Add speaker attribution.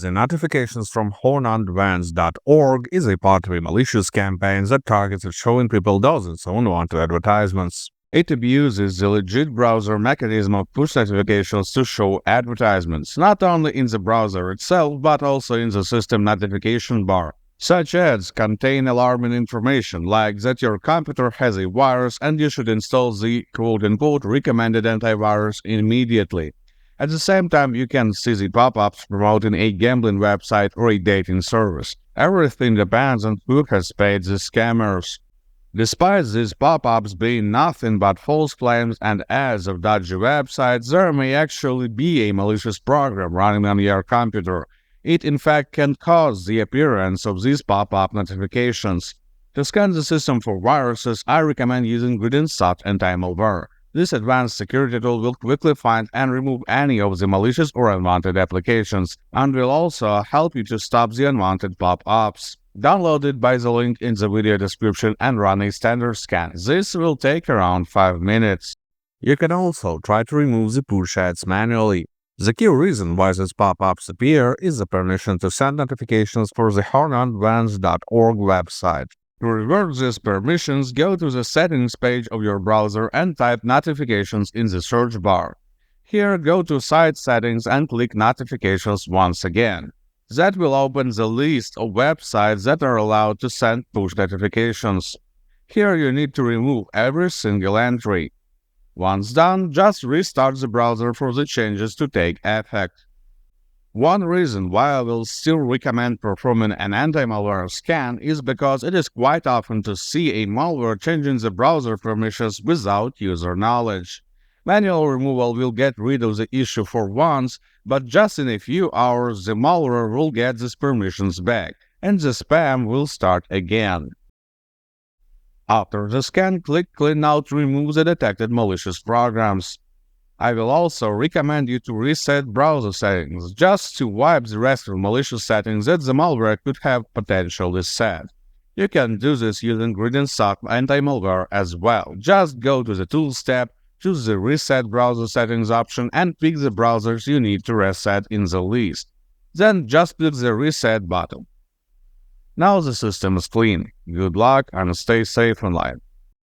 Speaker 1: The notifications from hornadvance.org is a part of a malicious campaign that targets at showing people dozens of unwanted advertisements. It abuses the legit browser mechanism of push notifications to show advertisements, not only in the browser itself, but also in the system notification bar. Such ads contain alarming information like that your computer has a virus and you should install the quote-unquote recommended antivirus immediately. At the same time, you can see the pop-ups promoting a gambling website or a dating service. Everything depends on who has paid the scammers. Despite these pop-ups being nothing but false claims and ads of dodgy websites, there may actually be a malicious program running on your computer. It in fact can cause the appearance of these pop-up notifications. To scan the system for viruses, I recommend using GridInSoft Anti-Malware. This advanced security tool will quickly find and remove any of the malicious or unwanted applications, and will also help you to stop the unwanted pop-ups. Download it by the link in the video description and run a standard scan. This will take around 5 minutes. You can also try to remove the push ads manually. The key reason why these pop-ups appear is the permission to send notifications for the hornadvance.org website. To revert these permissions, go to the settings page of your browser and type notifications in the search bar. Here, go to Site Settings and click Notifications once again. That will open the list of websites that are allowed to send push notifications. Here you need to remove every single entry. Once done, just restart the browser for the changes to take effect. One reason why I will still recommend performing an anti-malware scan is because it is quite often to see a malware changing the browser permissions without user knowledge. Manual removal will get rid of the issue for once, but just in a few hours the malware will get these permissions back, and the spam will start again. After the scan, click Clean Out to remove the detected malicious programs. I will also recommend you to reset browser settings, just to wipe the rest of malicious settings that the malware could have potentially set. You can do this using GridInSoft Anti-Malware as well. Just go to the Tools tab, choose the Reset Browser Settings option and pick the browsers you need to reset in the list. Then just click the Reset button. Now the system is clean. Good luck and stay safe online.